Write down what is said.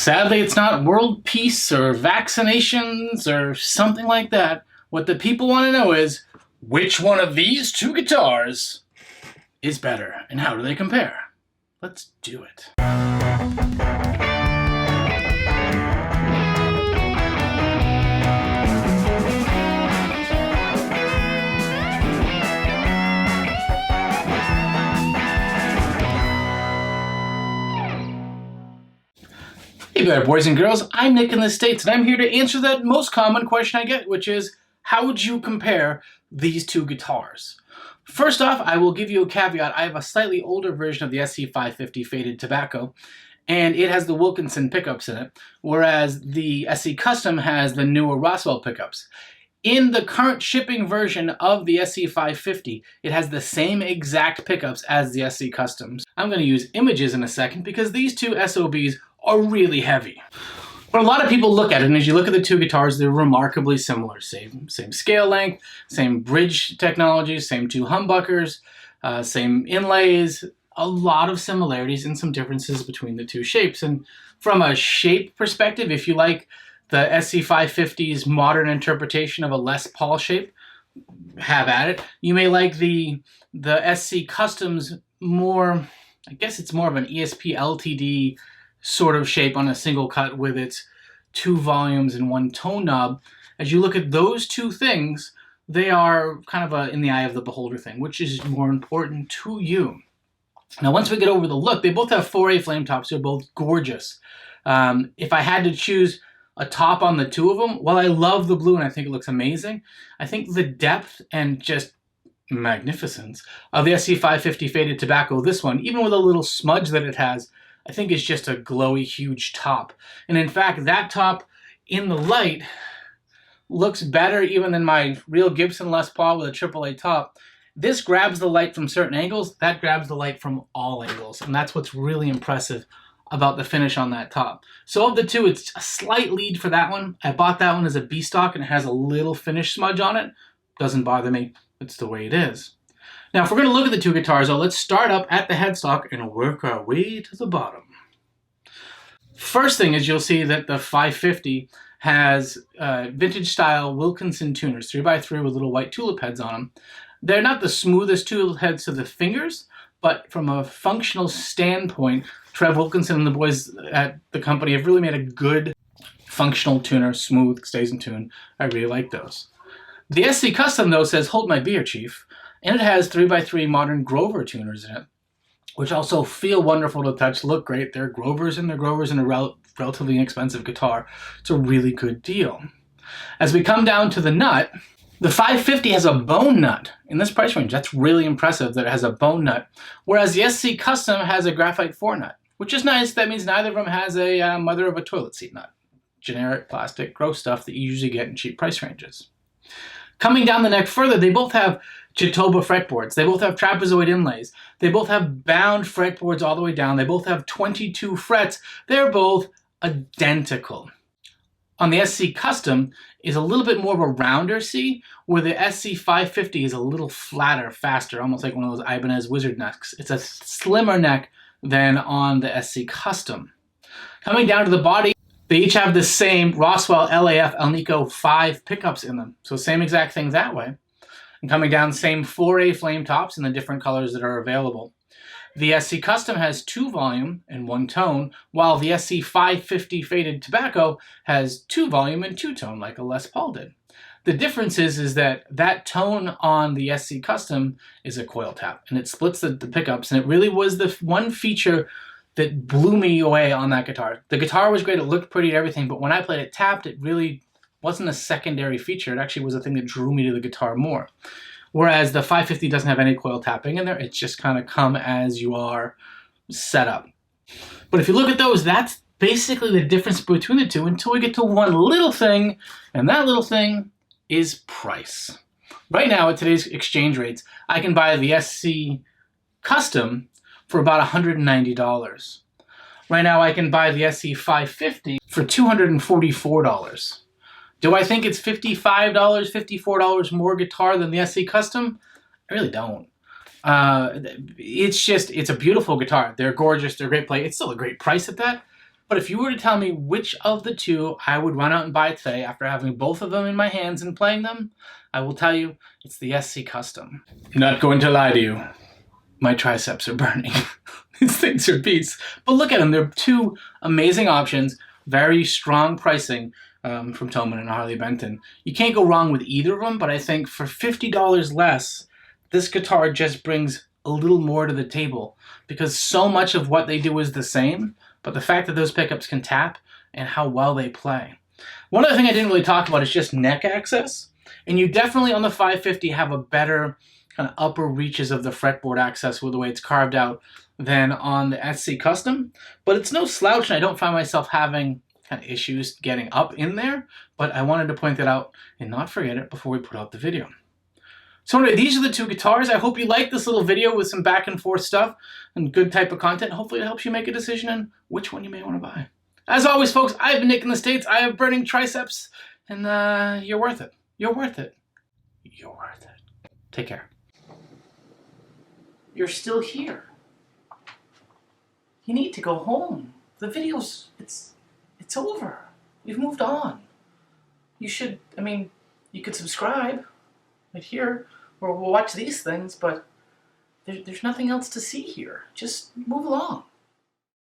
Sadly, it's not world peace or vaccinations or something like that. What the people want to know is, which one of these two guitars is better, and how do they compare? Let's do it. Hey there, boys and girls. I'm Nick in the States, and I'm here to answer that most common question I get, which is, how would you compare these two guitars? First off, I will give you a caveat. I have a slightly older version of the SC-550 Faded Tobacco, and it has the Wilkinson pickups in it, whereas the SC-Custom has the newer Roswell pickups. In the current shipping version of the SC-550, it has the same exact pickups as the SC-Customs. I'm going to use images in a second because these two SOBs are really heavy. But a lot of people look at it, and as you look at the two guitars, they're remarkably similar. Same scale length, same bridge technology, same two humbuckers, same inlays, a lot of similarities and some differences between the two shapes. And from a shape perspective, if you like the SC-550's modern interpretation of a Les Paul shape, have at it. You may like the SC-Custom's more, I guess it's more of an ESP LTD sort of shape on a single cut with its two volumes and one tone knob. As you look at those two things, they are kind of a in the eye of the beholder thing, which is more important to you. Now, once we get over the look, they both have 4A flame tops. They're both gorgeous. If I had to choose a top on the two of them, while I love the blue and I think it looks amazing, I think the depth and just magnificence of the SC-550 Faded Tobacco, this one, even with a little smudge that it has, I think it's just a glowy, huge top. And in fact, that top in the light looks better even than my real Gibson Les Paul with a AAA top. This grabs the light from certain angles, that grabs the light from all angles. And that's what's really impressive about the finish on that top. So of the two, it's a slight lead for that one. I bought that one as a B stock and it has a little finish smudge on it. Doesn't bother me, it's the way it is. Now, if we're going to look at the two guitars, though, let's start up at the headstock and work our way to the bottom. First thing is you'll see that the 550 has vintage-style Wilkinson tuners, 3x3 with little white tulip heads on them. They're not the smoothest tulip heads to the fingers, but from a functional standpoint, Trev Wilkinson and the boys at the company have really made a good functional tuner, smooth, stays in tune. I really like those. The SC-Custom, though, says, "Hold my beer, Chief." And it has 3x3 modern Grover tuners in it, which also feel wonderful to touch, look great. They're Grovers and a relatively inexpensive guitar. It's a really good deal. As we come down to the nut, the 550 has a bone nut in this price range. That's really impressive that it has a bone nut, whereas the SC-Custom has a graphite forenut, which is nice. That means neither of them has a mother of a toilet seat nut. Generic, plastic, gross stuff that you usually get in cheap price ranges. Coming down the neck further, they both have Jitoba fretboards. They both have trapezoid inlays. They both have bound fretboards all the way down. They both have 22 frets. They're both identical. On the SC-Custom is a little bit more of a rounder C, where the SC-550 is a little flatter, faster, almost like one of those Ibanez Wizard necks. It's a slimmer neck than on the SC-Custom. Coming down to the body, they each have the same Roswell LAF Alnico 5 pickups in them. So same exact thing that way. And coming down, same 4A flame tops in the different colors that are available. The SC-Custom has 2 volume and 1 tone, while the SC-550 Faded Tobacco has 2 volume and 2 tone, like a Les Paul did. The difference is that tone on the SC-Custom is a coil tap, and it splits the pickups, and it really was the one feature that blew me away on that guitar. The guitar was great, it looked pretty and everything, but when I played it tapped, it really wasn't a secondary feature. It actually was a thing that drew me to the guitar more. Whereas the 550 doesn't have any coil tapping in there, it's just kind of come as you are set up. But if you look at those, that's basically the difference between the two until we get to one little thing, and that little thing is price. Right now, at today's exchange rates, I can buy the SC-Custom for about $190. Right now, I can buy the SC-550 for $244. Do I think it's $55, $54 more guitar than the SC-Custom? I really don't. It's a beautiful guitar. They're gorgeous, they're a great play. It's still a great price at that. But if you were to tell me which of the two I would run out and buy today after having both of them in my hands and playing them, I will tell you it's the SC-Custom. I'm not going to lie to you. My triceps are burning. These things are beasts. But look at them. They're two amazing options. Very strong pricing from Thomann and Harley Benton. You can't go wrong with either of them, but I think for $50 less, this guitar just brings a little more to the table because so much of what they do is the same, but the fact that those pickups can tap and how well they play. One other thing I didn't really talk about is just neck access. And you definitely on the 550 have a better kind of upper reaches of the fretboard access with the way it's carved out than on the SC-Custom. But it's no slouch, and I don't find myself having kind of issues getting up in there. But I wanted to point that out and not forget it before we put out the video. So anyway, these are the two guitars. I hope you like this little video with some back and forth stuff and good type of content. Hopefully it helps you make a decision on which one you may want to buy. As always, folks, I've been Nick in the States. I have burning triceps, and you're worth it. You're worth it. You're worth it. Take care. You're still here. You need to go home. The video's, it's over. You've moved on. You should, you could subscribe right here, or we'll watch these things, but there's nothing else to see here. Just move along.